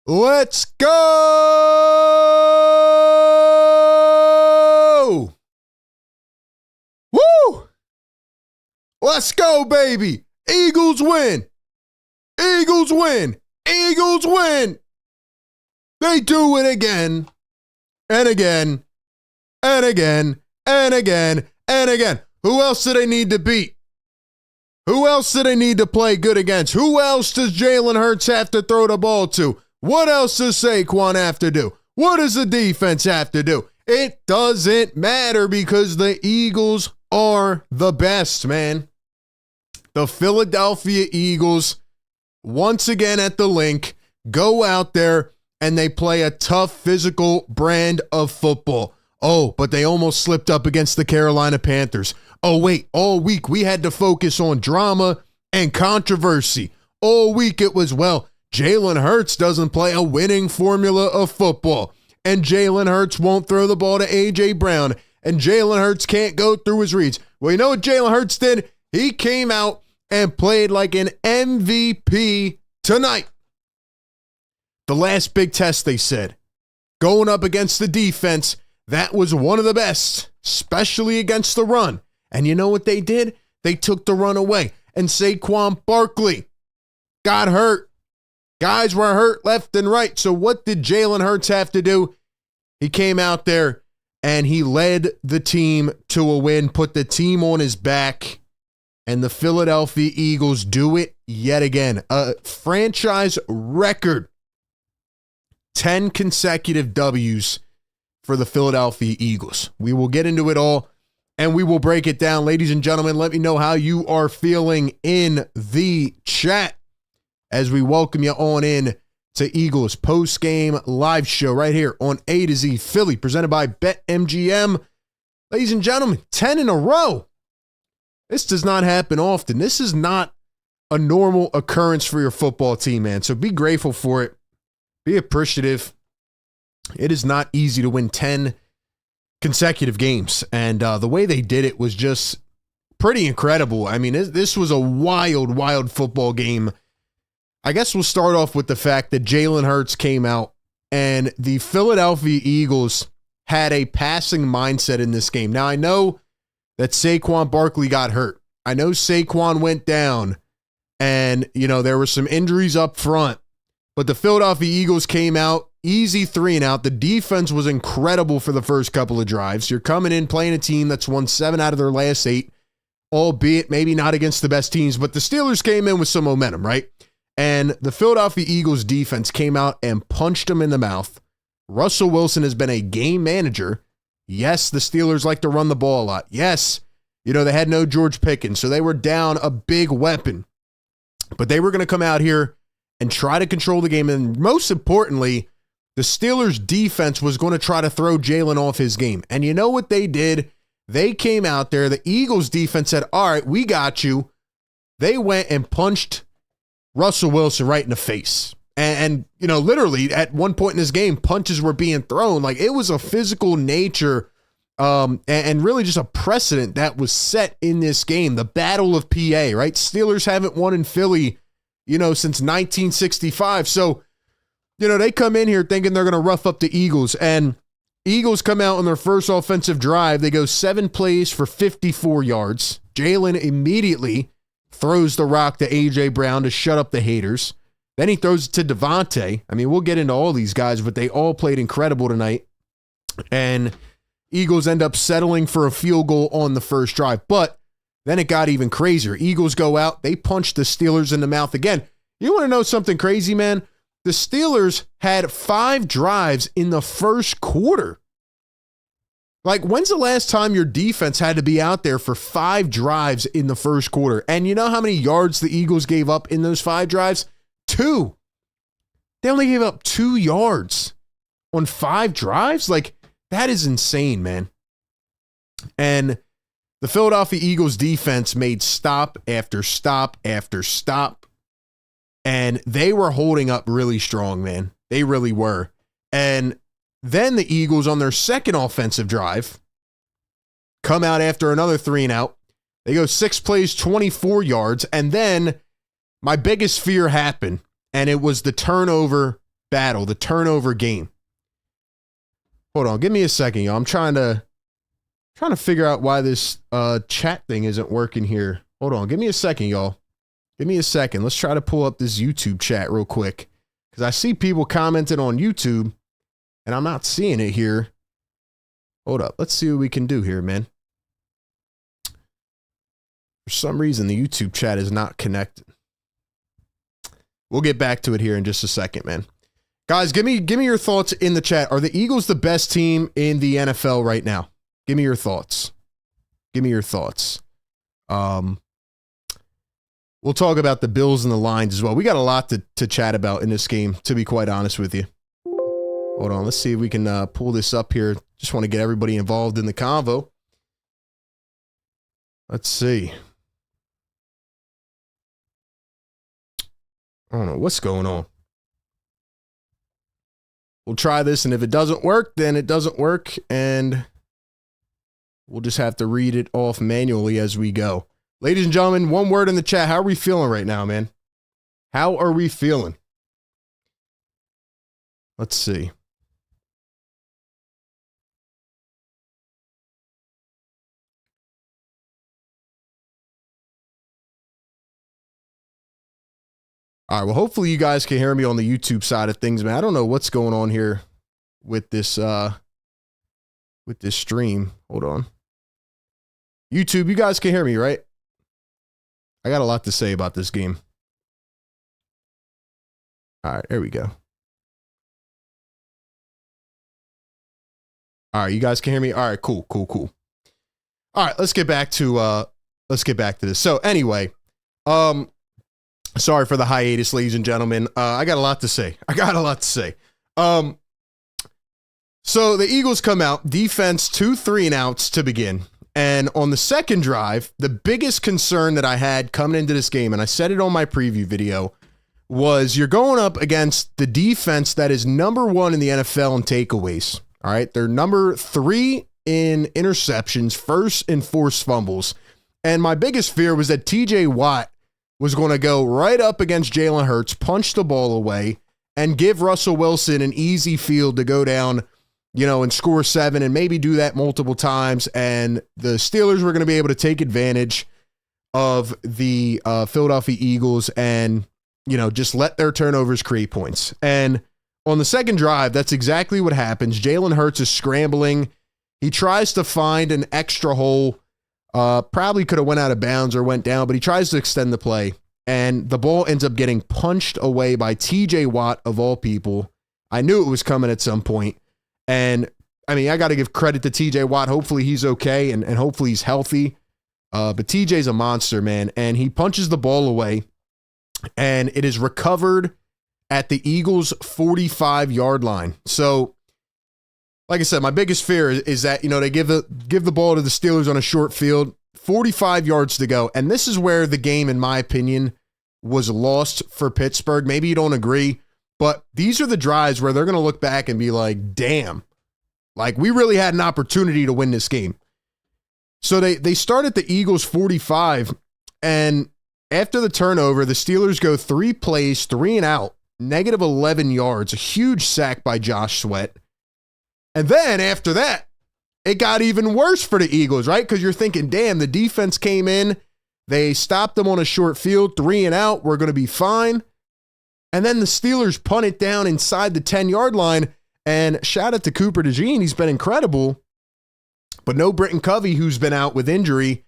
Let's go! Woo! Let's go, baby! Eagles win! Eagles win! Eagles win! They do it again, and again, and again, and again, and again. Who else do they need to beat? Who else do they need to play good against? Who else does Jalen Hurts have to throw the ball to? What else does Saquon have to do? What does the defense have to do? It doesn't matter because the Eagles are the best, man. The Philadelphia Eagles, once again at the link, go out there and they play a tough, physical brand of football. Oh, but they almost slipped up against the Carolina Panthers. Oh, wait, all week we had to focus on drama and controversy. All week it was, well, Jalen Hurts doesn't play a winning formula of football, and Jalen Hurts won't throw the ball to A.J. Brown, and Jalen Hurts can't go through his reads. Well, you know what Jalen Hurts did? He came out and played like an MVP tonight. The last big test, they said, going up against the defense, that was one of the best, especially against the run. And you know what they did? They took the run away. And Saquon Barkley got hurt. Guys were hurt left and right. So what did Jalen Hurts have to do? He came out there and he led the team to a win, put the team on his back. And the Philadelphia Eagles do it yet again. A franchise record. 10 consecutive W's for the Philadelphia Eagles. We will get into it all and we will break it down. Ladies and gentlemen, let me know how you are feeling in the chat as we welcome you on in to Eagles post-game live show right here on A to Z Philly, presented by BetMGM. Ladies and gentlemen, 10 in a row. This does not happen often. This is not a normal occurrence for your football team, man. So be grateful for it. Be appreciative. It is not easy to win 10 consecutive games. And the way they did it was just pretty incredible. I mean, this was a wild, wild football game. I guess we'll start off with the fact that Jalen Hurts came out and the Philadelphia Eagles had a passing mindset in this game. Now, I know that Saquon Barkley got hurt. I know Saquon went down and, there were some injuries up front, but the Philadelphia Eagles came out easy 3-and-out. The defense was incredible for the first couple of drives. You're coming in playing a team that's won 7 out of their last 8, albeit maybe not against the best teams, but the Steelers came in with some momentum, right? And the Philadelphia Eagles defense came out and punched them in the mouth. Russell Wilson has been a game manager. Yes, the Steelers like to run the ball a lot. Yes, they had no George Pickens, so they were down a big weapon. But they were going to come out here and try to control the game. And most importantly, the Steelers defense was going to try to throw Jalen off his game. And you know what they did? They came out there. The Eagles defense said, all right, we got you. They went and punched Russell Wilson right in the face. And literally at one point in this game, punches were being thrown. Like, it was a physical nature and really just a precedent that was set in this game. The Battle of PA, right? Steelers haven't won in Philly, since 1965. So, they come in here thinking they're going to rough up the Eagles. And Eagles come out on their first offensive drive. They go 7 plays for 54 yards. Jalen immediately throws the rock to A.J. Brown to shut up the haters. Then he throws it to Devontae. I mean, we'll get into all these guys, but they all played incredible tonight. And Eagles end up settling for a field goal on the first drive. But then it got even crazier. Eagles go out. They punch the Steelers in the mouth again. You want to know something crazy, man? The Steelers had 5 drives in the first quarter. Like, when's the last time your defense had to be out there for 5 drives in the first quarter? And you know how many yards the Eagles gave up in those 5 drives? 2. They only gave up 2 yards on 5 drives? Like, that is insane, man. And the Philadelphia Eagles defense made stop after stop after stop. And they were holding up really strong, man. They really were. And then the Eagles on their second offensive drive come out after another 3-and-out. They go 6 plays, 24 yards. And then my biggest fear happened, and it was the turnover battle, the turnover game. Hold on, give me a second, y'all. I'm trying to figure out why this chat thing isn't working here. Hold on, give me a second, y'all. Give me a second. Let's try to pull up this YouTube chat real quick, because I see people commenting on YouTube, and I'm not seeing it here. Hold up. Let's see what we can do here, man. For some reason, the YouTube chat is not connected. We'll get back to it here in just a second, man. Guys, give me your thoughts in the chat. Are the Eagles the best team in the NFL right now? Give me your thoughts. Give me your thoughts. We'll talk about the Bills and the Lions as well. We got a lot to chat about in this game, to be quite honest with you. Hold on. Let's see if we can pull this up here. Just want to get everybody involved in the convo. Let's see. I don't know what's going on. We'll try this, and if it doesn't work, then it doesn't work, and we'll just have to read it off manually as we go. Ladies and gentlemen, one word in the chat. How are we feeling right now, man? How are we feeling? Let's see. All right, well, hopefully you guys can hear me on the YouTube side of things, man. I don't know what's going on here with this stream. Hold on. YouTube, you guys can hear me, right? I got a lot to say about this game. All right, there we go. All right, you guys can hear me? All right, cool. All right, let's get back to this. So anyway, sorry for the hiatus, ladies and gentlemen. I got a lot to say. So the Eagles come out, defense 2 3-and-outs to begin. And on the second drive, the biggest concern that I had coming into this game, and I said it on my preview video, was you're going up against the defense that is number 1 in the NFL in takeaways. All right, they're number 3 in interceptions, first in forced fumbles. And my biggest fear was that TJ Watt was going to go right up against Jalen Hurts, punch the ball away, and give Russell Wilson an easy field to go down, and score 7 and maybe do that multiple times. And the Steelers were going to be able to take advantage of the Philadelphia Eagles and, just let their turnovers create points. And on the second drive, that's exactly what happens. Jalen Hurts is scrambling. He tries to find an extra hole. Probably could have went out of bounds or went down, but he tries to extend the play. And the ball ends up getting punched away by TJ Watt, of all people. I knew it was coming at some point. And, I got to give credit to TJ Watt. Hopefully he's okay and hopefully he's healthy. But TJ's a monster, man. And he punches the ball away. And it is recovered at the Eagles' 45-yard line. So, like I said, my biggest fear is that, they give the ball to the Steelers on a short field, 45 yards to go. And this is where the game, in my opinion, was lost for Pittsburgh. Maybe you don't agree, but these are the drives where they're going to look back and be like, damn, like we really had an opportunity to win this game. So they start at the Eagles 45, and after the turnover, the Steelers go 3 plays, 3 and out, negative 11 yards, a huge sack by Josh Sweat. And then after that, it got even worse for the Eagles, right? Because you're thinking, damn, the defense came in, they stopped them on a short field, 3 and out, we're going to be fine. And then the Steelers punt it down inside the 10-yard line. And shout out to Cooper DeJean. He's been incredible. But no Britton Covey, who's been out with injury.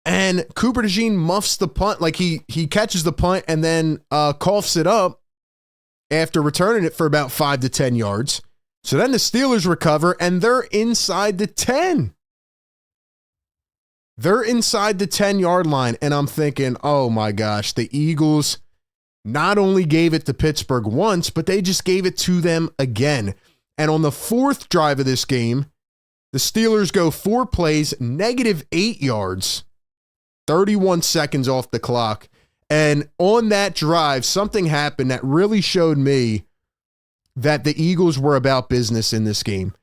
And Cooper DeJean muffs the punt. Like he catches the punt and then coughs it up after returning it for about 5 to 10 yards. So then the Steelers recover and they're inside the 10. They're inside the 10-yard line. And I'm thinking, oh my gosh, the Eagles not only gave it to Pittsburgh once, but they just gave it to them again. And on the 4th drive of this game, the Steelers go 4 plays, negative 8 yards, 31 seconds off the clock. And on that drive, something happened that really showed me that the Eagles were about business in this game.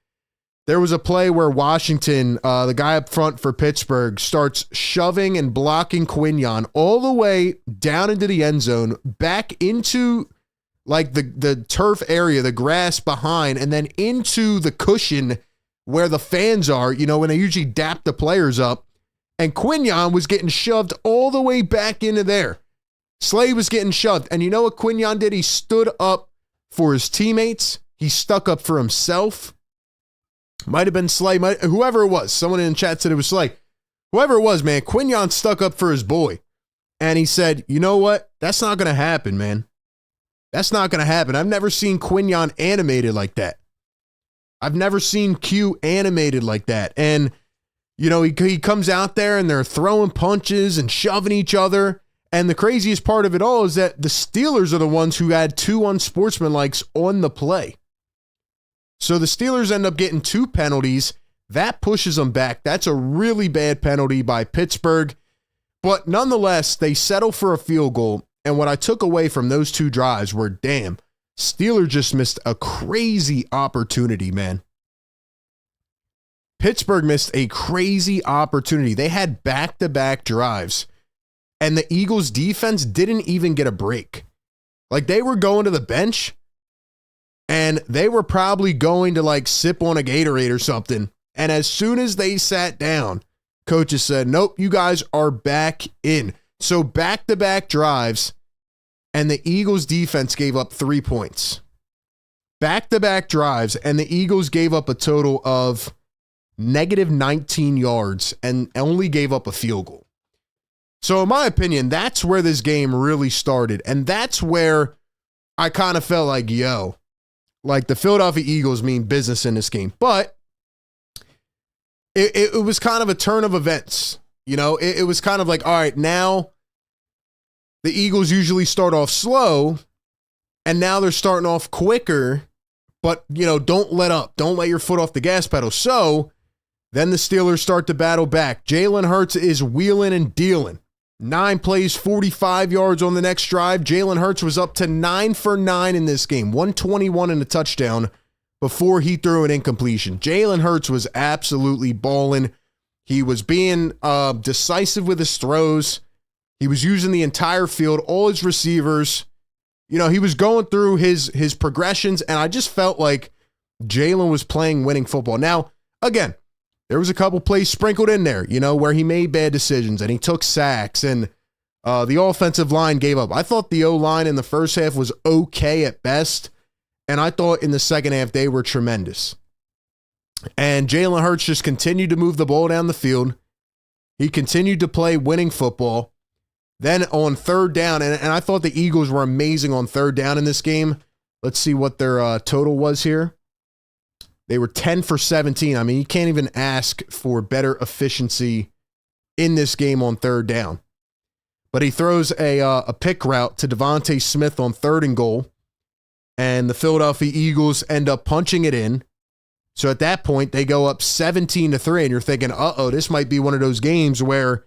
There was a play where Washington, the guy up front for Pittsburgh, starts shoving and blocking Quinyon all the way down into the end zone, back into like the turf area, the grass behind, and then into the cushion where the fans are, when they usually dap the players up. And Quinyon was getting shoved all the way back into there. Slay was getting shoved. And you know what Quinyon did? He stood up for his teammates. He stuck up for himself. Might have been Slay, whoever it was. Someone in the chat said it was Slay. Whoever it was, man, Quinyon stuck up for his boy. And he said, you know what? That's not going to happen, man. That's not going to happen. I've never seen Quinyon animated like that. I've never seen Q animated like that. And, he comes out there and they're throwing punches and shoving each other. And the craziest part of it all is that the Steelers are the ones who had 2 unsportsmanlikes on the play. So the Steelers end up getting 2 penalties. That pushes them back. That's a really bad penalty by Pittsburgh. But nonetheless, they settle for a field goal. And what I took away from those 2 drives were, damn, Steelers just missed a crazy opportunity, man. Pittsburgh missed a crazy opportunity. They had back-to-back drives. And the Eagles defense didn't even get a break. Like, they were going to the bench and they were probably going to sip on a Gatorade or something. And as soon as they sat down, coaches said, nope, you guys are back in. So back-to-back drives and the Eagles defense gave up 3 points. Back-to-back drives and the Eagles gave up a total of negative 19 yards and only gave up a field goal. So in my opinion, that's where this game really started. And that's where I kind of felt like, the Philadelphia Eagles mean business in this game. But it was kind of a turn of events. It was kind of like, all right, now the Eagles usually start off slow and now they're starting off quicker, but, don't let up. Don't let your foot off the gas pedal. So then the Steelers start to battle back. Jalen Hurts is wheeling and dealing. 9 plays, 45 yards on the next drive. Jalen Hurts was up to 9 for 9 in this game, 121 and a touchdown before he threw an incompletion. Jalen Hurts was absolutely balling. He was being decisive with his throws. He was using the entire field, all his receivers. He was going through his progressions, and I just felt like Jalen was playing winning football. Now, again, there was a couple plays sprinkled in there, where he made bad decisions and he took sacks and the offensive line gave up. I thought the O-line in the first half was okay at best, and I thought in the second half they were tremendous. And Jalen Hurts just continued to move the ball down the field. He continued to play winning football. Then on third down, and I thought the Eagles were amazing on third down in this game. Let's see what their total was here. They were 10 for 17. I mean, you can't even ask for better efficiency in this game on third down. But he throws a pick route to Devontae Smith on 3rd and goal, and the Philadelphia Eagles end up punching it in. So at that point, they go up 17-3, and you're thinking, this might be one of those games where,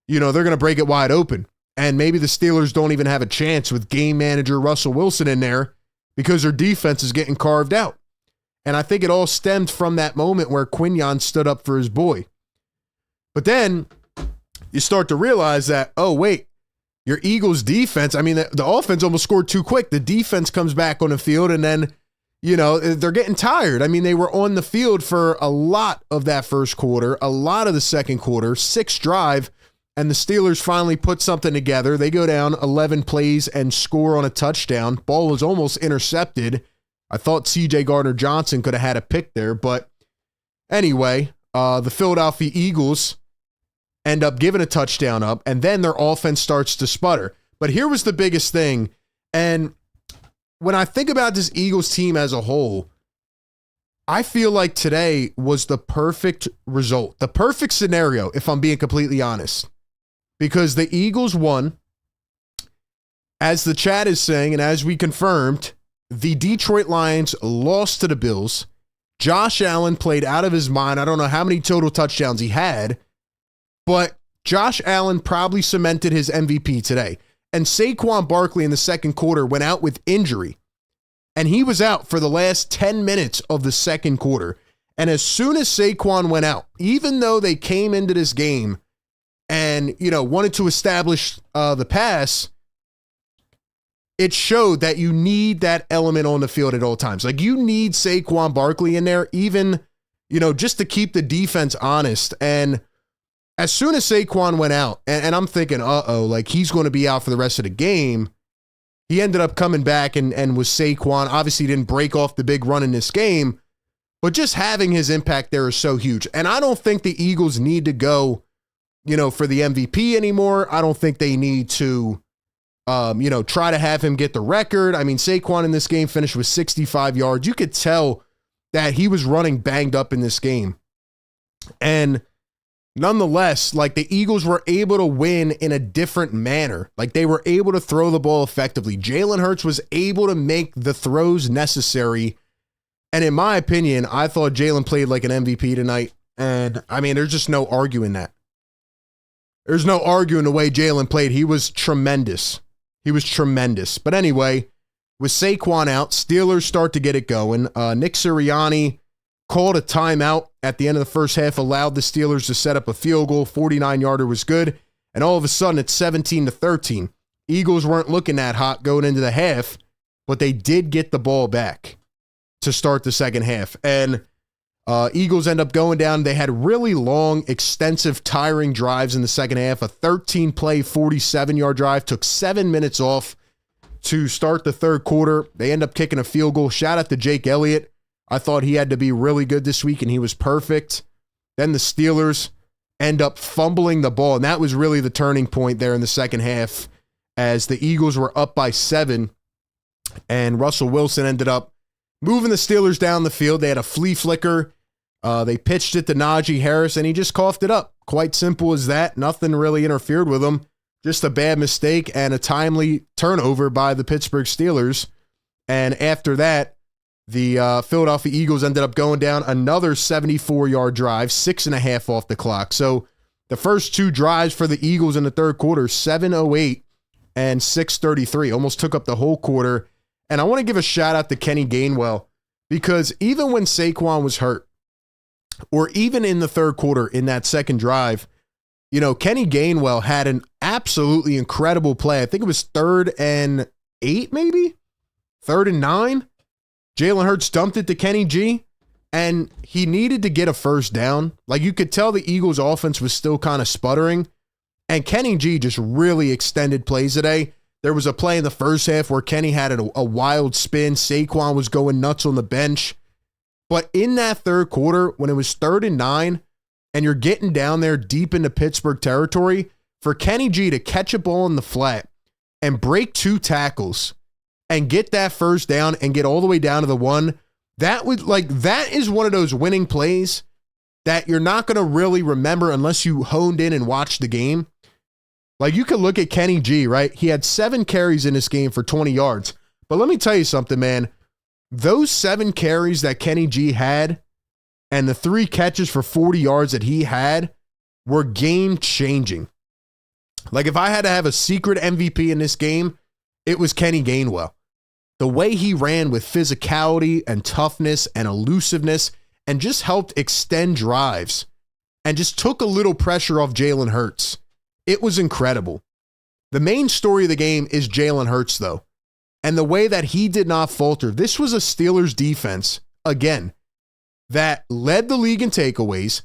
they're going to break it wide open. And maybe the Steelers don't even have a chance with game manager Russell Wilson in there because their defense is getting carved out. And I think it all stemmed from that moment where Quinyon stood up for his boy. But then you start to realize that, your Eagles defense, the offense almost scored too quick. The defense comes back on the field and then, they're getting tired. They were on the field for a lot of that first quarter, a lot of the second quarter, 6th drive, and the Steelers finally put something together. They go down 11 plays and score on a touchdown. Ball was almost intercepted. I thought C.J. Gardner-Johnson could have had a pick there, but anyway, the Philadelphia Eagles end up giving a touchdown up, and then their offense starts to sputter. But here was the biggest thing, and when I think about this Eagles team as a whole, I feel like today was the perfect result, the perfect scenario, if I'm being completely honest, because the Eagles won. As the chat is saying, and as we confirmed, the Detroit Lions lost to the Bills. Josh Allen played out of his mind. I don't know how many total touchdowns he had, but Josh Allen probably cemented his MVP today. And Saquon Barkley in the second quarter went out with injury, and he was out for the last 10 minutes of the second quarter. And as soon as Saquon went out, even though they came into this game and, wanted to establish the pass, it showed that you need that element on the field at all times. Like, you need Saquon Barkley in there, even, just to keep the defense honest. And as soon as Saquon went out, and I'm thinking, like, he's going to be out for the rest of the game, he ended up coming back and was Saquon. Obviously, didn't break off the big run in this game, but just having his impact there is so huge. And I don't think the Eagles need to go, for the MVP anymore. I don't think they need to, try to have him get the record. I mean, Saquon in this game finished with 65 yards. You could tell that he was running banged up in this game. And nonetheless, like, the Eagles were able to win in a different manner. Like, they were able to throw the ball effectively. Jalen Hurts was able to make the throws necessary. And in my opinion, I thought Jalen played like an MVP tonight. And I mean, there's just no arguing that. There's no arguing the way Jalen played. He was tremendous. But anyway, with Saquon out, Steelers start to get it going. Nick Sirianni called a timeout at the end of the first half, allowed the Steelers to set up a field goal. 49-yarder was good. And all of a sudden, it's 17-13. Eagles weren't looking that hot going into the half, but they did get the ball back to start the second half. And Eagles end up going down. They had really long, extensive, tiring drives in the second half. A 13-play, 47-yard drive. Took 7 minutes off to start the third quarter. They end up kicking a field goal. Shout out to Jake Elliott. I thought he had to be really good this week, and he was perfect. Then the Steelers end up fumbling the ball, and that was really the turning point there in the second half as the Eagles were up by 7, and Russell Wilson ended up moving the Steelers down the field. They had a flea flicker. They pitched it to Najee Harris, and he just coughed it up. Quite simple as that. Nothing really interfered with him. Just a bad mistake and a timely turnover by the Pittsburgh Steelers. And after that, the Philadelphia Eagles ended up going down another 74-yard drive, 6.5 off the clock. So the first two drives for the Eagles in the third quarter, 7:08 and 6:33, almost took up the whole quarter. And I want to give a shout out to Kenny Gainwell, because even when Saquon was hurt, or even in the third quarter in that second drive, Kenny Gainwell had an absolutely incredible play. I think it was 3rd and 8, maybe 3rd and 9. Jalen Hurts dumped it to Kenny G, and he needed to get a first down. Like, you could tell the Eagles offense was still kind of sputtering, and Kenny G just really extended plays today. There was a play in the first half where Kenny had a wild spin. Saquon was going nuts on the bench. But in that third quarter, when it was 3rd and 9, and you're getting down there deep into Pittsburgh territory, for Kenny G to catch a ball in the flat and break 2 tackles and get that first down and get all the way down to the 1, that is one of those winning plays that you're not going to really remember unless you honed in and watched the game. Like, you could look at Kenny G, right? He had 7 carries in this game for 20 yards. But let me tell you something, man. Those 7 carries that Kenny G had and the 3 catches for 40 yards that he had were game-changing. Like, if I had to have a secret MVP in this game, it was Kenny Gainwell. The way he ran with physicality and toughness and elusiveness and just helped extend drives and just took a little pressure off Jalen Hurts. It was incredible. The main story of the game is Jalen Hurts, though, and the way that he did not falter. This was a Steelers defense, again, that led the league in takeaways,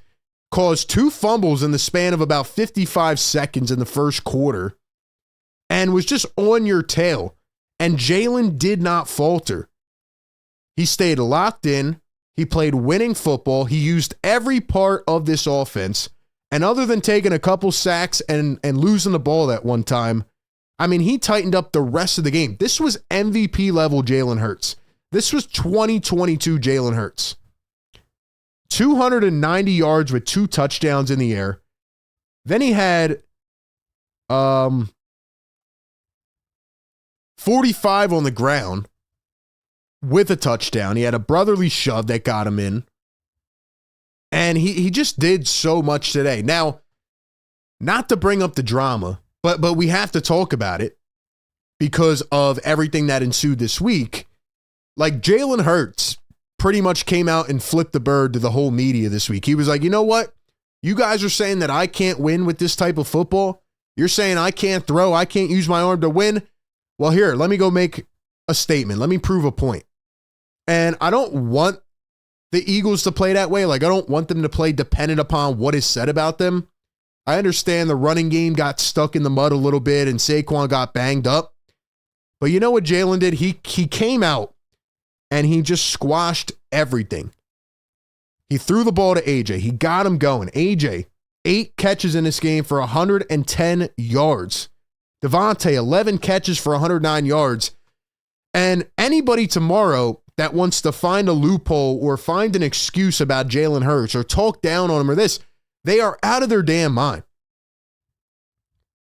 caused 2 fumbles in the span of about 55 seconds in the first quarter, and was just on your tail. And Jalen did not falter. He stayed locked in. He played winning football. He used every part of this offense. And other than taking a couple sacks and losing the ball that one time, I mean, he tightened up the rest of the game. This was MVP level Jalen Hurts. This was 2022 Jalen Hurts. 290 yards with 2 touchdowns in the air. Then he had 45 on the ground with a touchdown. He had a brotherly shove that got him in. And he just did so much today. Now, not to bring up the drama, but we have to talk about it because of everything that ensued this week. Like, Jalen Hurts pretty much came out and flipped the bird to the whole media this week. He was like, you know what? You guys are saying that I can't win with this type of football. You're saying I can't throw, I can't use my arm to win. well, here, let me go make a statement. Let me prove a point. And I don't want the Eagles to play that way. Like, I don't want them to play dependent upon what is said about them. I understand the running game got stuck in the mud a little bit and Saquon got banged up. But you know what Jalen did? He came out and he just squashed everything. He threw the ball to AJ. He got him going. AJ, 8 catches in this game for 110 yards. Devontae, 11 catches for 109 yards. And anybody tomorrow that wants to find a loophole or find an excuse about Jalen Hurts or talk down on him or this, they are out of their damn mind.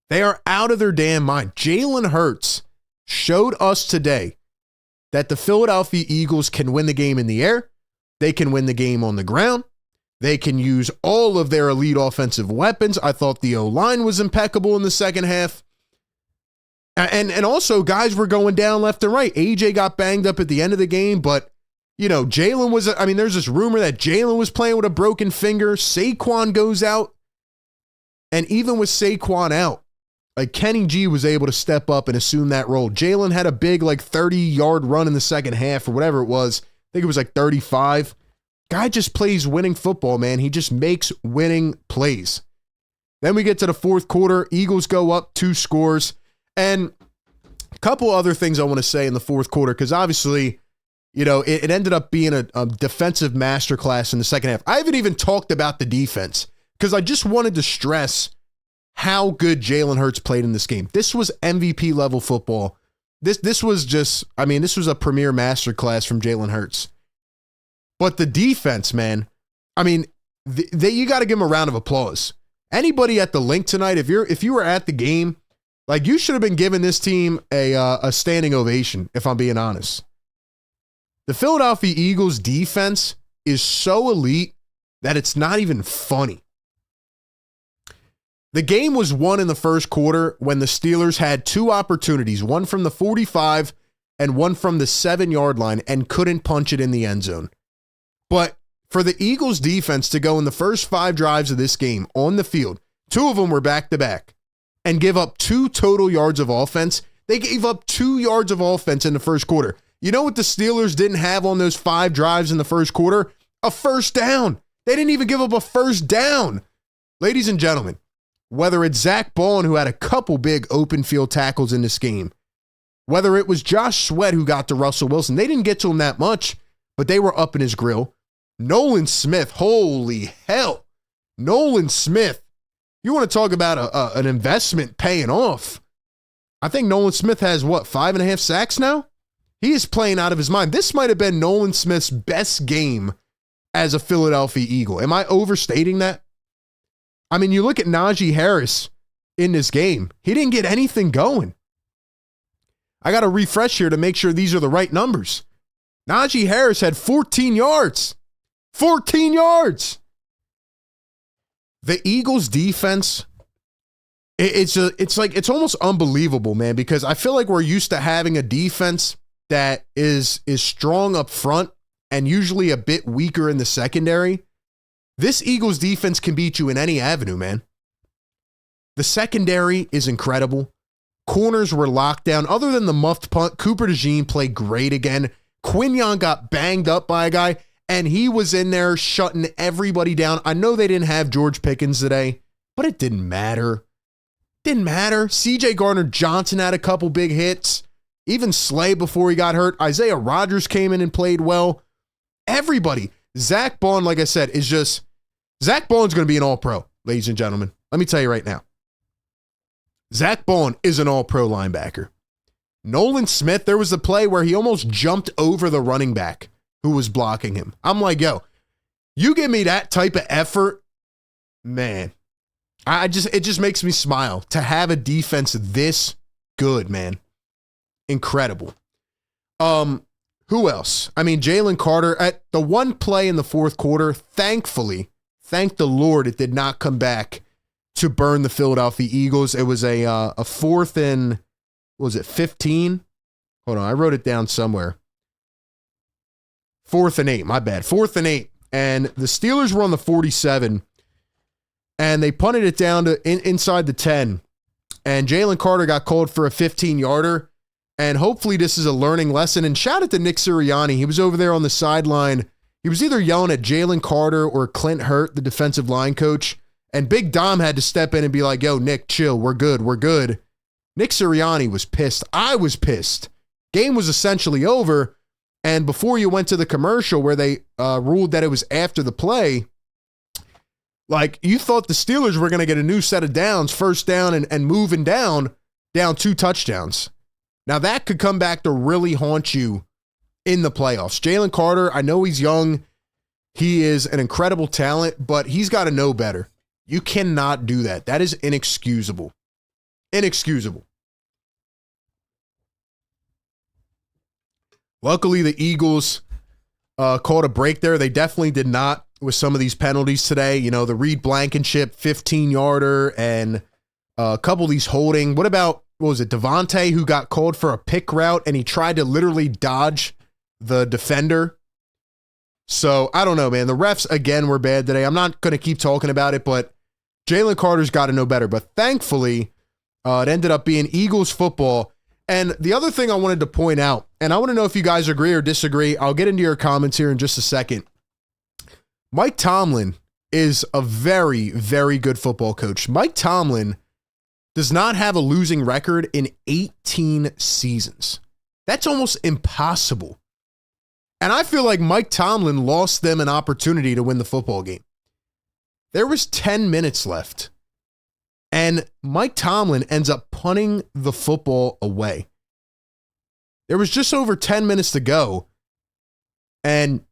They are out of their damn mind. Jalen Hurts showed us today that the Philadelphia Eagles can win the game in the air. They can win the game on the ground. They can use all of their elite offensive weapons. I thought the O-line was impeccable in the second half. And also, guys were going down left and right. AJ got banged up at the end of the game, but, you know, Jalen was, I mean, there's this rumor that Jalen was playing with a broken finger. Saquon goes out. And even with Saquon out, like, Kenny G was able to step up and assume that role. Jalen had a big, like, 30-yard run in the second half or whatever it was. I think it was like 35. Guy just plays winning football, man. He just makes winning plays. Then we get to the fourth quarter. Eagles go up 2 scores. And a couple other things I want to say in the fourth quarter, because obviously, you know, it ended up being a defensive masterclass in the second half. I haven't even talked about the defense because I just wanted to stress how good Jalen Hurts played in this game. This was MVP level football. This was just, I mean, this was a premier masterclass from Jalen Hurts. But the defense, man, I mean, you got to give them a round of applause. Anybody at the link tonight, if you were at the game, like, you should have been giving this team a standing ovation, if I'm being honest. The Philadelphia Eagles defense is so elite that it's not even funny. The game was won in the first quarter when the Steelers had 2 opportunities, one from the 45 and one from the 7-yard line, and couldn't punch it in the end zone. But for the Eagles defense to go in the first 5 drives of this game on the field, 2 of them were back-to-back, and give up 2 total yards of offense. They gave up 2 yards of offense in the first quarter. You know what the Steelers didn't have on those 5 drives in the first quarter? A first down. They didn't even give up a first down. Ladies and gentlemen, whether it's Zach Baldwin, who had a couple big open field tackles in this game, whether it was Josh Sweat who got to Russell Wilson, they didn't get to him that much, but they were up in his grill. Nolan Smith, holy hell. Nolan Smith. You want to talk about an investment paying off. I think Nolan Smith has, 5.5 sacks now? He is playing out of his mind. This might have been Nolan Smith's best game as a Philadelphia Eagle. Am I overstating that? I mean, you look at Najee Harris in this game. He didn't get anything going. I got to refresh here to make sure these are the right numbers. Najee Harris had 14 yards. 14 yards. The Eagles defense, it's almost unbelievable, man, because I feel like we're used to having a defense that is strong up front and usually a bit weaker in the secondary. This Eagles defense can beat you in any avenue, man. The secondary is incredible. Corners were locked down. Other than the muffed punt, Cooper DeJean played great again. Quinyon got banged up by a guy, and he was in there shutting everybody down. I know they didn't have George Pickens today, but it didn't matter. Didn't matter. C.J. Gardner-Johnson had a couple big hits. Even Slay before he got hurt. Isaiah Rodgers came in and played well. Everybody. Zach Baldwin, like I said, is just... Zach Baldwin's going to be an all-pro, ladies and gentlemen. Let me tell you right now. Zach Baldwin is an all-pro linebacker. Nolan Smith, there was a play where he almost jumped over the running back who was blocking him. I'm like, yo, you give me that type of effort, man. It just makes me smile to have a defense this good, man. Incredible. Who else? I mean, Jalen Carter at the one play in the fourth quarter, thankfully, thank the Lord, it did not come back to burn the Philadelphia Eagles. It was a fourth and, what was it, 15? Hold on, I wrote it down somewhere. 4th and 8, my bad. 4th and 8. And the Steelers were on the 47, and they punted it down to inside the 10. And Jalen Carter got called for a 15-yarder. And hopefully this is a learning lesson. And shout out to Nick Sirianni. He was over there on the sideline. He was either yelling at Jalen Carter or Clint Hurt, the defensive line coach. And Big Dom had to step in and be like, yo, Nick, chill. We're good. We're good. Nick Sirianni was pissed. I was pissed. Game was essentially over. And before you went to the commercial where they ruled that it was after the play, like you thought the Steelers were going to get a new set of downs, first down and moving down 2 touchdowns. Now that could come back to really haunt you in the playoffs. Jalen Carter, I know he's young. He is an incredible talent, but he's got to know better. You cannot do that. That is inexcusable. Inexcusable. Luckily, the Eagles caught a break there. They definitely did not with some of these penalties today. You know, the Reed Blankenship 15-yarder and a couple of these holding. What was it, Devontae, who got called for a pick route and he tried to literally dodge the defender? So, I don't know, man. The refs, again, were bad today. I'm not going to keep talking about it, but Jalen Carter's got to know better. But thankfully, it ended up being Eagles football. And the other thing I wanted to point out, and I want to know if you guys agree or disagree. I'll get into your comments here in just a second. Mike Tomlin is a very, very good football coach. Mike Tomlin does not have a losing record in 18 seasons. That's almost impossible. And I feel like Mike Tomlin lost them an opportunity to win the football game. There was 10 minutes left. And Mike Tomlin ends up punting the football away. There was just over 10 minutes to go. And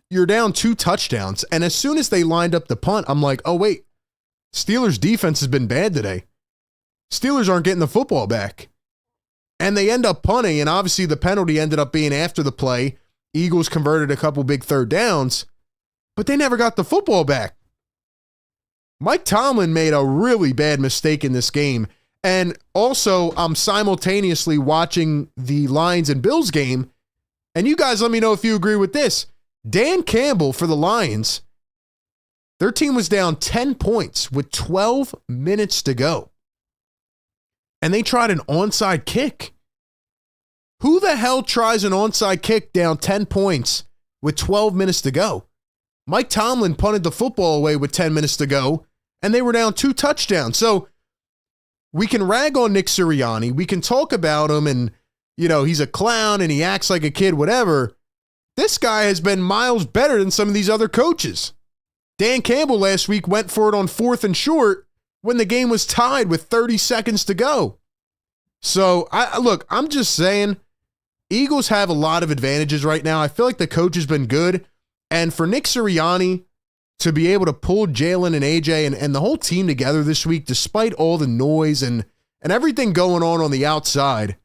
you're down 2 touchdowns. And as soon as they lined up the punt, I'm like, oh, wait. Steelers defense has been bad today. Steelers aren't getting the football back. And they end up punting. And obviously the penalty ended up being after the play. Eagles converted a couple big third downs. But they never got the football back. Mike Tomlin made a really bad mistake in this game. And also, I'm simultaneously watching the Lions and Bills game. And you guys let me know if you agree with this. Dan Campbell for the Lions, their team was down 10 points with 12 minutes to go. And they tried an onside kick. Who the hell tries an onside kick down 10 points with 12 minutes to go? Mike Tomlin punted the football away with 10 minutes to go, and they were down 2 touchdowns. So we can rag on Nick Sirianni. We can talk about him and, you know, he's a clown and he acts like a kid, whatever. This guy has been miles better than some of these other coaches. Dan Campbell last week went for it on 4th and short when the game was tied with 30 seconds to go. So, I'm just saying, Eagles have a lot of advantages right now. I feel like the coach has been good. And for Nick Sirianni to be able to pull Jalen and AJ and the whole team together this week, despite all the noise and everything going on the outside,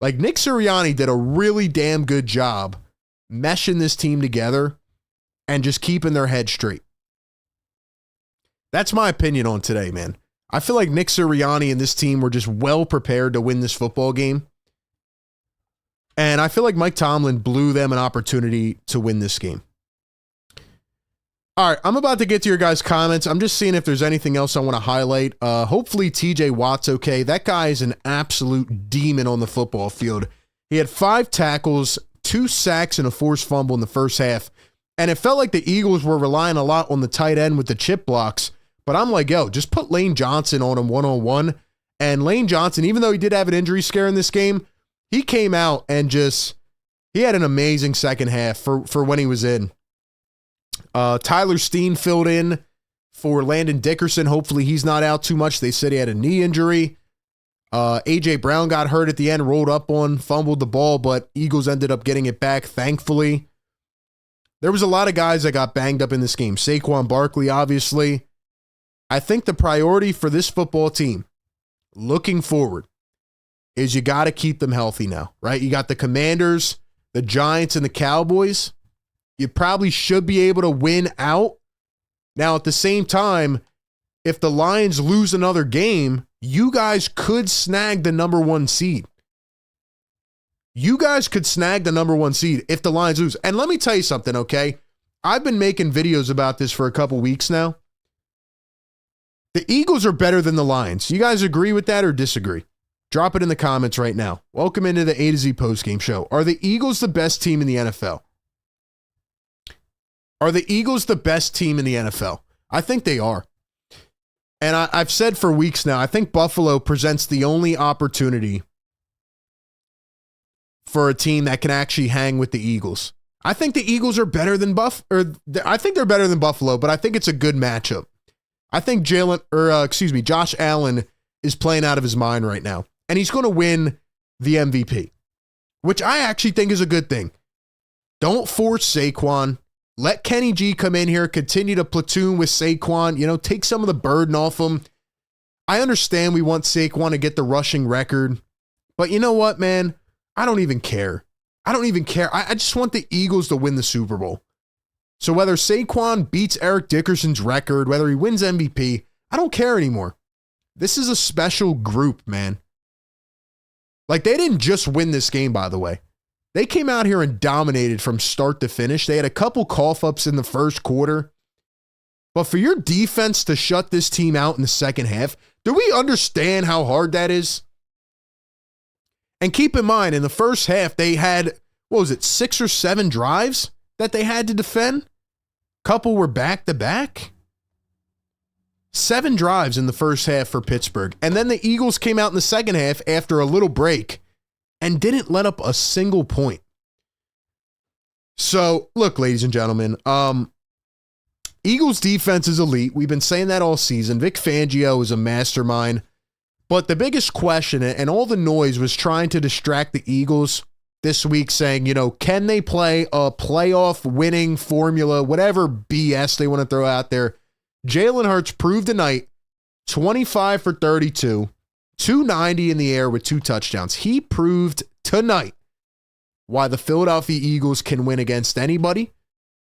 like Nick Sirianni did a really damn good job meshing this team together and just keeping their head straight. That's my opinion on today, man. I feel like Nick Sirianni and this team were just well prepared to win this football game. And I feel like Mike Tomlin blew them an opportunity to win this game. All right, I'm about to get to your guys' comments. I'm just seeing if there's anything else I want to highlight. Hopefully TJ Watt's okay. That guy is an absolute demon on the football field. He had 5 tackles, 2 sacks, and a forced fumble in the first half. And it felt like the Eagles were relying a lot on the tight end with the chip blocks. But I'm like, yo, just put Lane Johnson on him one-on-one. And Lane Johnson, even though he did have an injury scare in this game, he came out and he had an amazing second half for when he was in. Tyler Steen filled in for Landon Dickerson. Hopefully he's not out too much. They said he had a knee injury. A.J. Brown got hurt at the end, rolled up on, fumbled the ball, but Eagles ended up getting it back, thankfully. There was a lot of guys that got banged up in this game. Saquon Barkley, obviously. I think the priority for this football team, looking forward, is you got to keep them healthy now, right? You got the Commanders, the Giants, and the Cowboys. You probably should be able to win out. Now, at the same time, if the Lions lose another game, you guys could snag the number 1 seed. You guys could snag the number 1 seed if the Lions lose. And let me tell you something, okay? I've been making videos about this for a couple weeks now. The Eagles are better than the Lions. You guys agree with that or disagree? Drop it in the comments right now. Welcome into the A to Z postgame show. Are the Eagles the best team in the NFL? Are the Eagles the best team in the NFL? I think they are. And I've said for weeks now, I think Buffalo presents the only opportunity for a team that can actually hang with the Eagles. I think the Eagles are better than I think they're better than Buffalo, but I think it's a good matchup. I think Josh Allen is playing out of his mind right now, and he's going to win the MVP, which I actually think is a good thing. Don't force Saquon. Let Kenny G come in here, continue to platoon with Saquon, take some of the burden off him. I understand we want Saquon to get the rushing record, but you know what, man? I don't even care. I just want the Eagles to win the Super Bowl. So whether Saquon beats Eric Dickerson's record, whether he wins MVP, I don't care anymore. This is a special group, man. Like, they didn't just win this game, by the way. They came out here and dominated from start to finish. They had a couple cough-ups in the first quarter. But for your defense to shut this team out in the second half, do we understand how hard that is? And keep in mind, in the first half, they had, 6 or 7 drives that they had to defend? Couple were back-to-back? 7 drives in the first half for Pittsburgh. And then the Eagles came out in the second half after a little break and didn't let up a single point. So, look, ladies and gentlemen, Eagles defense is elite. We've been saying that all season. Vic Fangio is a mastermind. But the biggest question, and all the noise, was trying to distract the Eagles this week, saying, can they play a playoff winning formula, whatever BS they want to throw out there. Jalen Hurts proved tonight, 25 for 32, 290 in the air with 2 touchdowns. He proved tonight why the Philadelphia Eagles can win against anybody,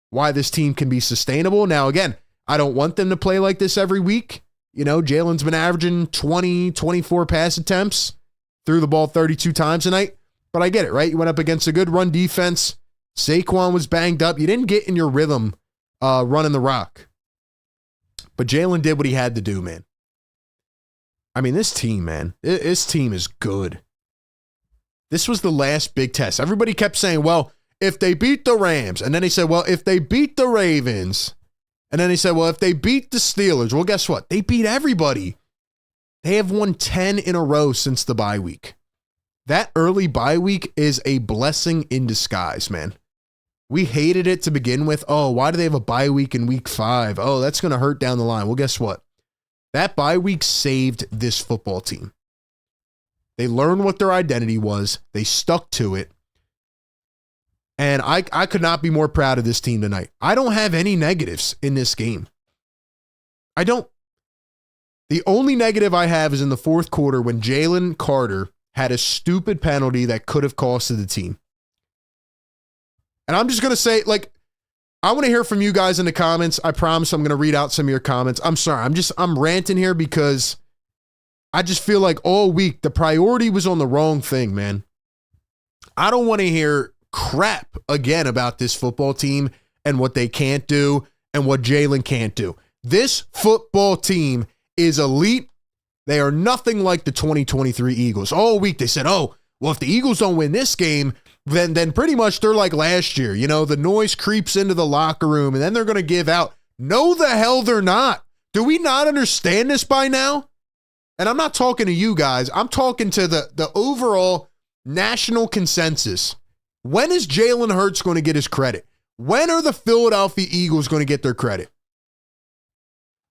why this team can be sustainable. Now, again, I don't want them to play like this every week. Jalen's been averaging 20, 24 pass attempts, threw the ball 32 times tonight. But I get it, right? You went up against a good run defense. Saquon was banged up. You didn't get in your rhythm running the rock. But Jalen did what he had to do, man. I mean, this team, man, this team is good. This was the last big test. Everybody kept saying, well, if they beat the Rams, and then they said, well, if they beat the Ravens, and then they said, well, if they beat the Steelers, well, guess what? They beat everybody. They have won 10 in a row since the bye week. That early bye week is a blessing in disguise, man. We hated it to begin with. Oh, why do they have a bye week in week 5? Oh, that's going to hurt down the line. Well, guess what? That bye week saved this football team. They learned what their identity was. They stuck to it. And I could not be more proud of this team tonight. I don't have any negatives in this game. I don't. The only negative I have is in the fourth quarter when Jalen Carter had a stupid penalty that could have costed the team. And I'm just going to say, I want to hear from you guys in the comments. I promise I'm going to read out some of your comments. I'm sorry. I'm ranting here because I just feel like all week the priority was on the wrong thing, man. I don't want to hear crap again about this football team and what they can't do and what Jalen can't do. This football team is elite. They are nothing like the 2023 Eagles. All week they said, oh, well, if the Eagles don't win this game, then pretty much they're like last year. The noise creeps into the locker room and then they're going to give out. No, the hell they're not. Do we not understand this by now? And I'm not talking to you guys. I'm talking to the overall national consensus. When is Jalen Hurts going to get his credit? When are the Philadelphia Eagles going to get their credit?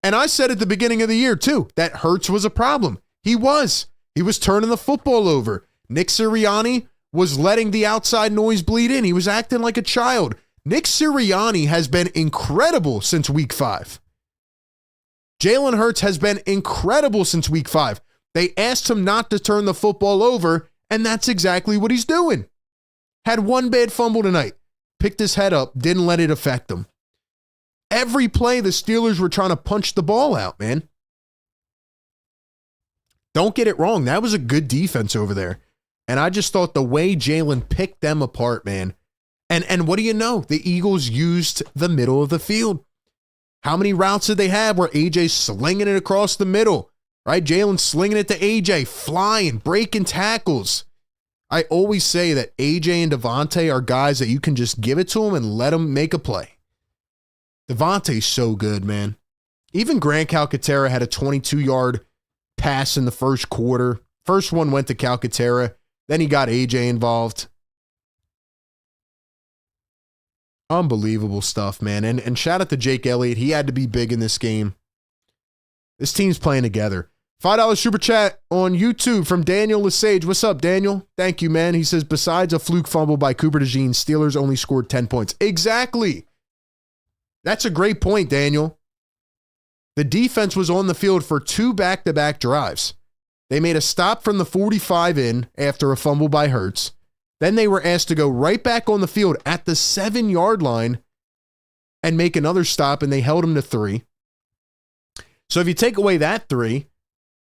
And I said at the beginning of the year, too, that Hurts was a problem. He was. He was turning the football over. Nick Sirianni was letting the outside noise bleed in. He was acting like a child. Nick Sirianni has been incredible since week 5. Jalen Hurts has been incredible since week 5. They asked him not to turn the football over, and that's exactly what he's doing. Had one bad fumble tonight. Picked his head up. Didn't let it affect him. Every play, the Steelers were trying to punch the ball out, man. Don't get it wrong. That was a good defense over there. And I just thought the way Jalen picked them apart, man. And what do you know? The Eagles used the middle of the field. How many routes did they have where AJ slinging it across the middle? right? Jalen slinging it to AJ, flying, breaking tackles. I always say that AJ and Devontae are guys that you can just give it to them and let them make a play. Devontae's so good, man. Even Grant Calcaterra had a 22-yard pass in the first quarter. First one went to Calcaterra. Then he got AJ involved. Unbelievable stuff, man. And shout out to Jake Elliott. He had to be big in this game. This team's playing together. $5 super chat on YouTube from Daniel Lesage. What's up, Daniel? Thank you, man. He says, besides a fluke fumble by Cooper DeJean, Steelers only scored 10 points. Exactly. That's a great point, Daniel. The defense was on the field for 2 back-to-back drives. They made a stop from the 45 in after a fumble by Hurts. Then they were asked to go right back on the field at the 7-yard line and make another stop, and they held them to 3. So if you take away that 3,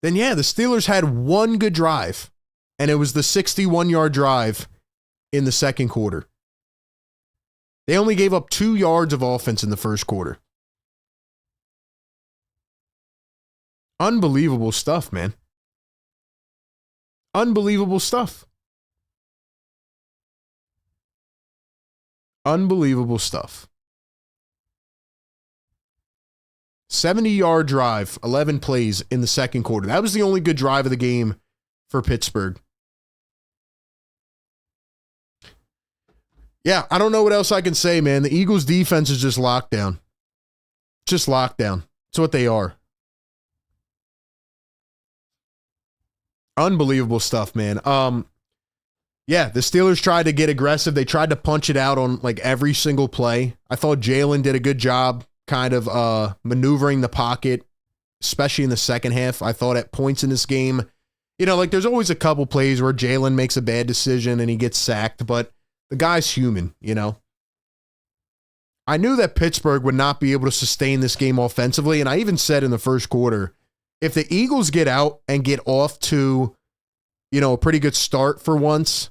then yeah, the Steelers had one good drive, and it was the 61-yard drive in the second quarter. They only gave up 2 yards of offense in the first quarter. Unbelievable stuff, man. Unbelievable stuff. Unbelievable stuff. 70-yard drive, 11 plays in the second quarter. That was the only good drive of the game for Pittsburgh. Yeah, I don't know what else I can say, man. The Eagles' defense is just locked down. Just locked down. It's what they are. Unbelievable stuff, man. Yeah, the Steelers tried to get aggressive. They tried to punch it out on like every single play. I thought Jalen did a good job kind of maneuvering the pocket, especially in the second half. I thought at points in this game, you know, like there's always a couple plays where Jalen makes a bad decision and he gets sacked, but the guy's human, you know. I knew that Pittsburgh would not be able to sustain this game offensively, and I even said in the first quarter, if the Eagles get out and get off to, you know, a pretty good start for once,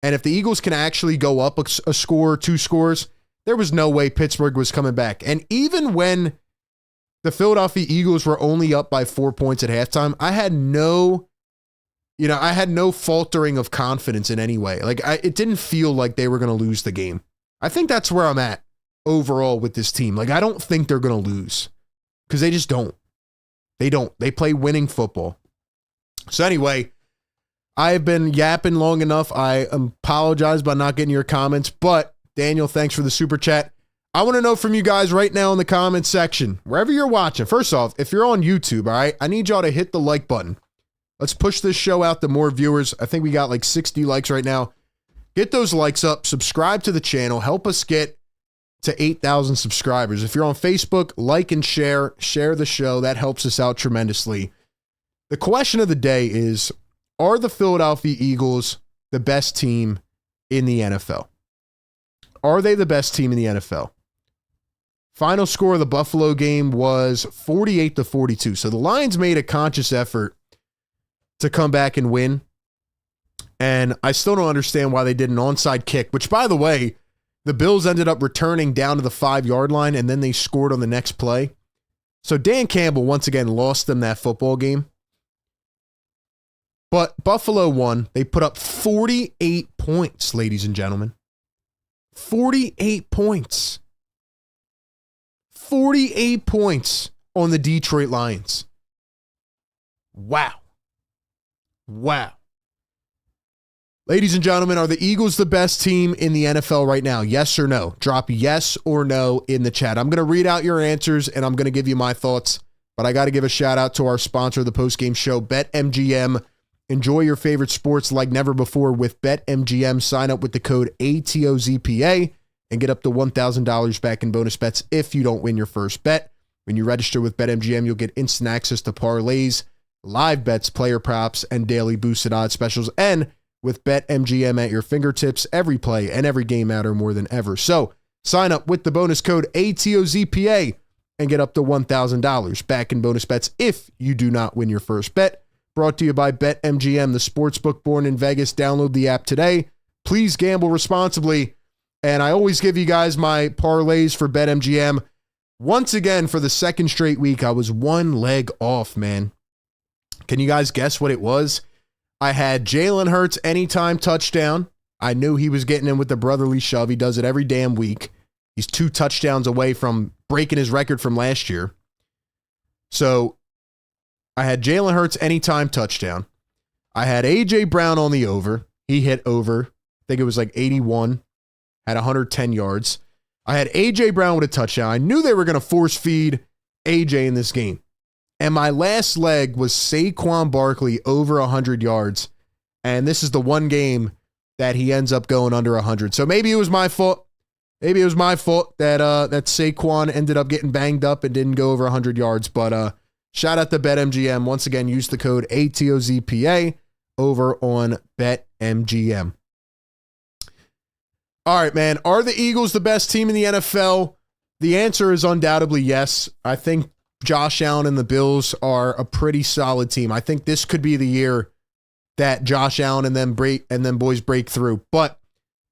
and if the Eagles can actually go up a score or 2 scores, there was no way Pittsburgh was coming back. And even when the Philadelphia Eagles were only up by 4 points at halftime, I had no faltering of confidence in any way. Like it didn't feel like they were going to lose the game. I think that's where I'm at overall with this team. Like I don't think they're going to lose because they just don't. They don't. They play winning football. So anyway, I've been yapping long enough. I apologize by not getting your comments, but Daniel, thanks for the super chat. I want to know from you guys right now in the comments section, wherever you're watching. First off, if you're on YouTube, all right, I need y'all to hit the like button. Let's push this show out to more viewers. I think we got like 60 likes right now. Get those likes up, subscribe to the channel, help us get to 8,000 subscribers. If you're on Facebook, like and share the show. That helps us out tremendously. The question of the day is, are the Philadelphia Eagles the best team in the NFL? Are they the best team in the NFL? Final score of the Buffalo game was 48-42. So the Lions made a conscious effort to come back and win. And I still don't understand why they did an onside kick, which, by the way, the Bills ended up returning down to the 5-yard line, and then they scored on the next play. So Dan Campbell, once again, lost them that football game. But Buffalo won. They put up 48 points, ladies and gentlemen. 48 points. 48 points on the Detroit Lions. Wow. Wow. Ladies and gentlemen, are the Eagles the best team in the NFL right now? Yes or no? Drop yes or no in the chat. I'm going to read out your answers, and I'm going to give you my thoughts. But I got to give a shout out to our sponsor of the postgame show, BetMGM. Enjoy your favorite sports like never before with BetMGM. Sign up with the code ATOZPA and get up to $1,000 back in bonus bets if you don't win your first bet. When you register with BetMGM, you'll get instant access to parlays, live bets, player props, and daily boosted odds specials. And with BetMGM at your fingertips, every play and every game matter more than ever. So sign up with the bonus code ATOZPA and get up to $1,000 back in bonus bets if you do not win your first bet. Brought to you by BetMGM, the sportsbook born in Vegas. Download the app today. Please gamble responsibly. And I always give you guys my parlays for BetMGM. Once again, for the second straight week, I was one leg off, man. Can you guys guess what it was? I had Jalen Hurts anytime touchdown. I knew he was getting in with the brotherly shove. He does it every damn week. He's 2 touchdowns away from breaking his record from last year. So I had Jalen Hurts anytime touchdown. I had A.J. Brown on the over. He hit over. I think it was like 81. Had 110 yards. I had A.J. Brown with a touchdown. I knew they were going to force feed A.J. in this game. And my last leg was Saquon Barkley over 100 yards. And this is the one game that he ends up going under 100. So maybe it was my fault. Maybe it was my fault that that Saquon ended up getting banged up and didn't go over 100 yards. But shout out to BetMGM. Once again, use the code ATOZPA over on BetMGM. All right, man. Are the Eagles the best team in the NFL? The answer is undoubtedly yes. I think Josh Allen and the Bills are a pretty solid team. I think this could be the year that Josh Allen and them boys break through. But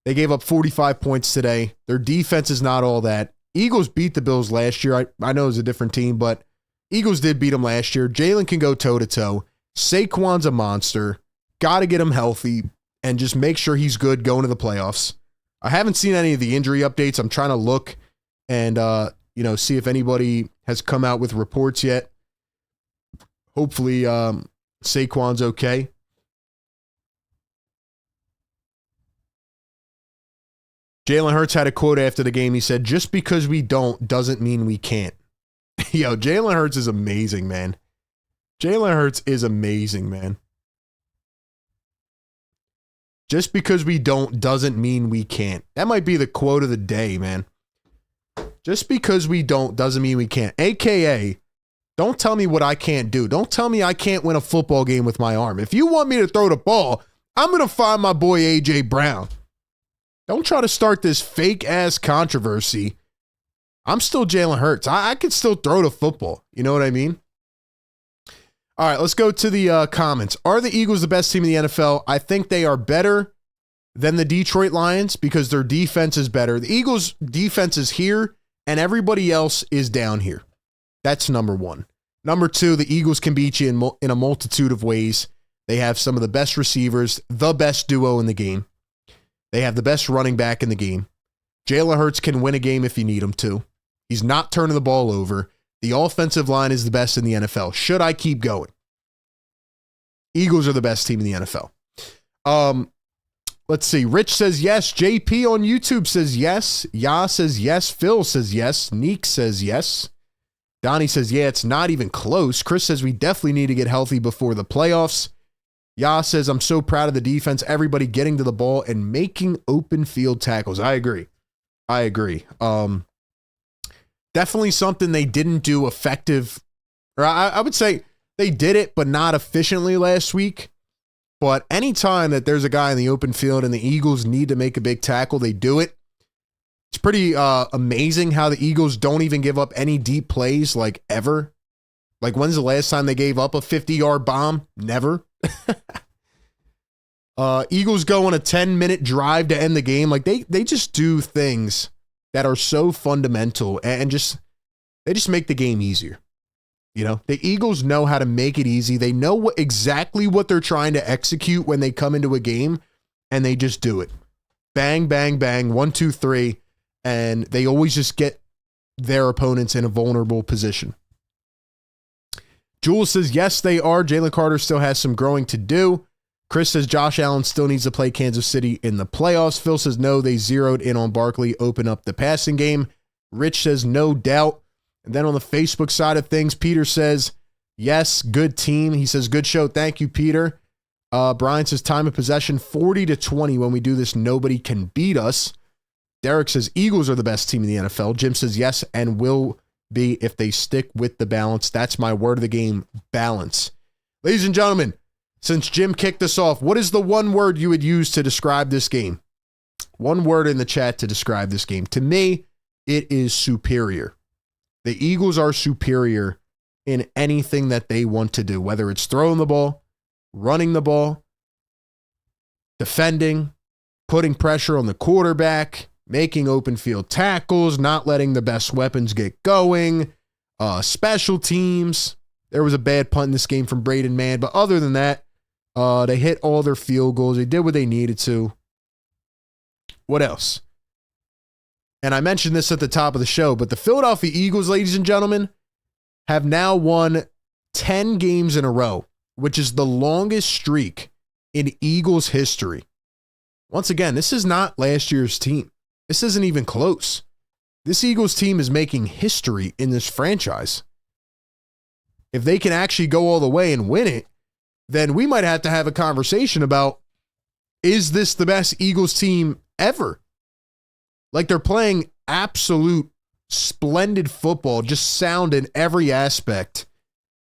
they gave up 45 points today. Their defense is not all that. Eagles beat the Bills last year. I know it was a different team, but Eagles did beat them last year. Jalen can go toe-to-toe. Saquon's a monster. Got to get him healthy and just make sure he's good going to the playoffs. I haven't seen any of the injury updates. I'm trying to look and see if anybody has come out with reports yet. Hopefully Saquon's okay. Jalen Hurts had a quote after the game. He said, "Just because we don't doesn't mean we can't." Yo, Jalen Hurts is amazing, man. Jalen Hurts is amazing, man. Just because we don't doesn't mean we can't. That might be the quote of the day, man. Just because we don't doesn't mean we can't. AKA, don't tell me what I can't do. Don't tell me I can't win a football game with my arm. If you want me to throw the ball, I'm going to find my boy A.J. Brown. Don't try to start this fake-ass controversy. I'm still Jalen Hurts. I can still throw the football. You know what I mean? All right, let's go to the comments. Are the Eagles the best team in the NFL? I think they are better than the Detroit Lions because their defense is better. The Eagles' defense is here, and everybody else is down here. That's number one. Number two, the Eagles can beat you in a multitude of ways. They have some of the best receivers, the best duo in the game. They have the best running back in the game. Jalen Hurts can win a game if you need him to. He's not turning the ball over. The offensive line is the best in the NFL. Should I keep going? Eagles are the best team in the NFL. Let's see. Rich says yes. JP on YouTube says yes. Ya says yes. Phil says yes. Neek says yes. Donnie says, yeah, it's not even close. Chris says we definitely need to get healthy before the playoffs. Ya says, I'm so proud of the defense. Everybody getting to the ball and making open field tackles. I agree. Definitely something they didn't do effective. Or I would say they did it, but not efficiently last week. But anytime that there's a guy in the open field and the Eagles need to make a big tackle, they do it. It's pretty amazing how the Eagles don't even give up any deep plays, like ever. Like, when's the last time they gave up a 50-yard bomb? Never. Eagles go on a 10-minute drive to end the game. Like, they just do things that are so fundamental and they just make the game easier. You know, the Eagles know how to make it easy. They know exactly what they're trying to execute when they come into a game, and they just do it. Bang, bang, bang, 1, 2, 3, and they always just get their opponents in a vulnerable position. Jules says, yes, they are. Jalen Carter still has some growing to do. Chris says Josh Allen still needs to play Kansas City in the playoffs. Phil says no, they zeroed in on Barkley, open up the passing game. Rich says no doubt. And then on the Facebook side of things, Peter says, yes, good team. He says, good show. Thank you, Peter. Brian says time of possession 40-20. When we do this, nobody can beat us. Derek says Eagles are the best team in the NFL. Jim says yes, and will be if they stick with the balance. That's my word of the game, balance. Ladies and gentlemen, since Jim kicked us off, what is the one word you would use to describe this game? One word in the chat to describe this game. To me, it is superior. The Eagles are superior in anything that they want to do, whether it's throwing the ball, running the ball, defending, putting pressure on the quarterback, making open field tackles, not letting the best weapons get going, special teams. There was a bad punt in this game from Braden Mann, but other than that, they hit all their field goals. They did what they needed to. What else? And I mentioned this at the top of the show, but the Philadelphia Eagles, ladies and gentlemen, have now won 10 games in a row, which is the longest streak in Eagles history. Once again, this is not last year's team. This isn't even close. This Eagles team is making history in this franchise. If they can actually go all the way and win it, then we might have to have a conversation about, is this the best Eagles team ever? Like, they're playing absolute splendid football, just sound in every aspect.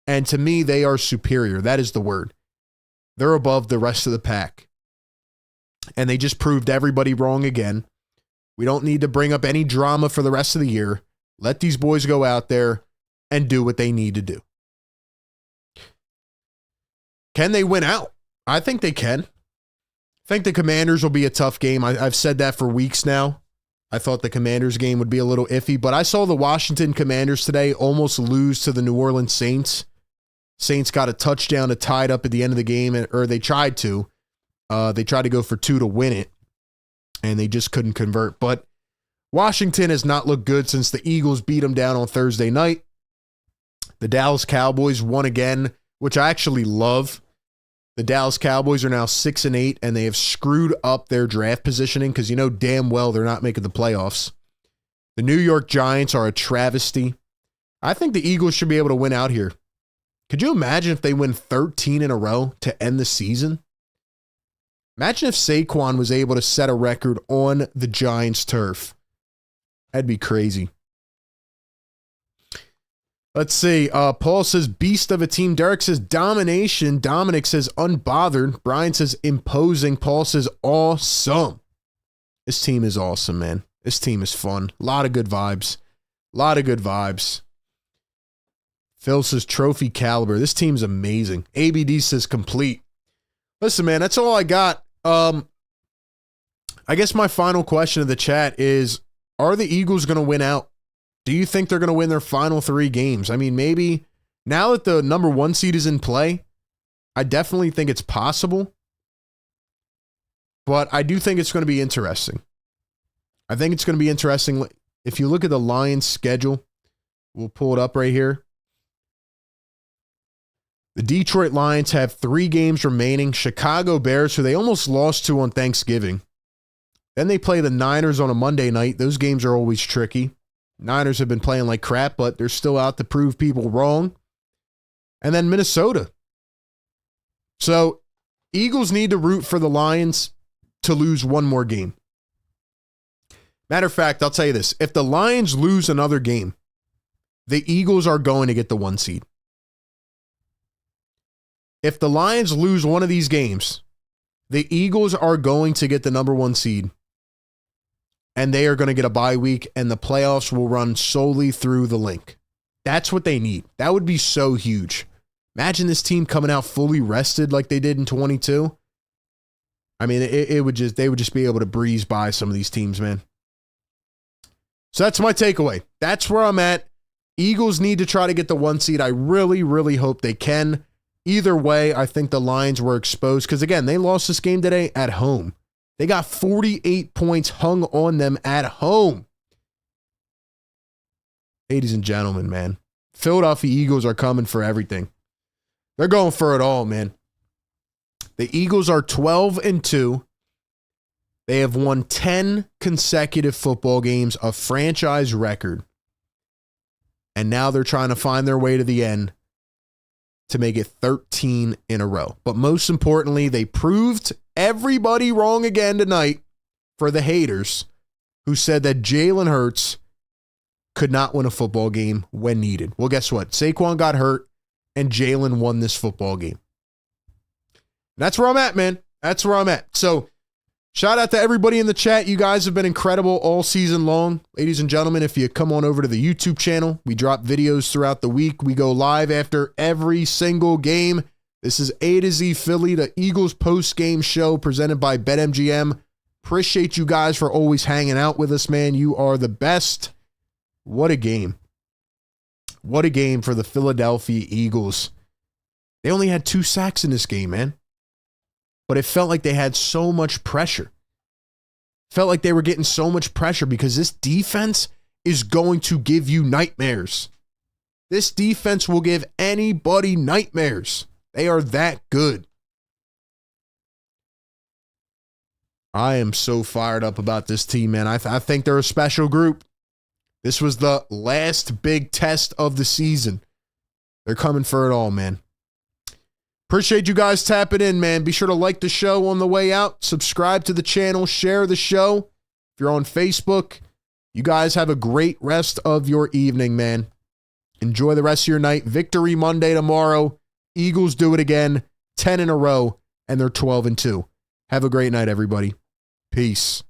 And to me, they are superior. That is the word. They're above the rest of the pack. And they just proved everybody wrong again. We don't need to bring up any drama for the rest of the year. Let these boys go out there and do what they need to do. Can they win out? I think they can. I think the Commanders will be a tough game. I've said that for weeks now. I thought the Commanders game would be a little iffy, but I saw the Washington Commanders today almost lose to the New Orleans Saints. Saints got a touchdown to tie it up at the end of the game, or they tried to. They tried to go for 2 to win it, and they just couldn't convert. But Washington has not looked good since the Eagles beat them down on Thursday night. The Dallas Cowboys won again, which I actually love. The Dallas Cowboys are now 6-8, and they have screwed up their draft positioning because you know damn well they're not making the playoffs. The New York Giants are a travesty. I think the Eagles should be able to win out here. Could you imagine if they win 13 in a row to end the season? Imagine if Saquon was able to set a record on the Giants' turf. That'd be crazy. Let's see. Paul says, beast of a team. Derek says, domination. Dominic says, unbothered. Brian says, imposing. Paul says, awesome. This team is awesome, man. This team is fun. A lot of good vibes. A lot of good vibes. Phil says, trophy caliber. This team's amazing. ABD says, complete. Listen, man, that's all I got. I guess my final question of the chat is, are the Eagles going to win out? Do you think they're going to win their final 3 games? I mean, maybe now that the number 1 seed is in play, I definitely think it's possible. But I do think it's going to be interesting. I think it's going to be interesting. If you look at the Lions' schedule, we'll pull it up right here. The Detroit Lions have 3 games remaining. Chicago Bears, who they almost lost to on Thanksgiving. Then they play the Niners on a Monday night. Those games are always tricky. Niners have been playing like crap, but they're still out to prove people wrong. And then Minnesota. So Eagles need to root for the Lions to lose 1 more game. Matter of fact, I'll tell you this. If the Lions lose another game, the Eagles are going to get the 1 seed. If the Lions lose one of these games, the Eagles are going to get the number 1 seed. And they are going to get a bye week, and the playoffs will run solely through the link. That's what they need. That would be so huge. Imagine this team coming out fully rested like they did in 22. I mean, they would just be able to breeze by some of these teams, man. So that's my takeaway. That's where I'm at. Eagles need to try to get the 1 seed. I really, really hope they can. Either way, I think the Lions were exposed because, again, they lost this game today at home. They got 48 points hung on them at home. Ladies and gentlemen, man, Philadelphia Eagles are coming for everything. They're going for it all, man. The Eagles are 12-2. They have won 10 consecutive football games, a franchise record. And now they're trying to find their way to the end to make it 13 in a row. But most importantly, they proved everybody wrong again tonight for the haters who said that Jalen Hurts could not win a football game when needed. Well, guess what? Saquon got hurt and Jalen won this football game. That's where I'm at, man. That's where I'm at. So shout out to everybody in the chat. You guys have been incredible all season long. Ladies and gentlemen, if you come on over to the YouTube channel, we drop videos throughout the week. We go live after every single game. This is A to Z Philly, the Eagles post-game show presented by BetMGM. Appreciate you guys for always hanging out with us, man. You are the best. What a game. What a game for the Philadelphia Eagles. They only had 2 sacks in this game, man. But it felt like they had so much pressure. Felt like they were getting so much pressure because this defense is going to give you nightmares. This defense will give anybody nightmares. They are that good. I am so fired up about this team, man. I think they're a special group. This was the last big test of the season. They're coming for it all, man. Appreciate you guys tapping in, man. Be sure to like the show on the way out. Subscribe to the channel. Share the show. If you're on Facebook, you guys have a great rest of your evening, man. Enjoy the rest of your night. Victory Monday tomorrow. Eagles do it again. 10 in a row, and they're 12-2. Have a great night, everybody. Peace.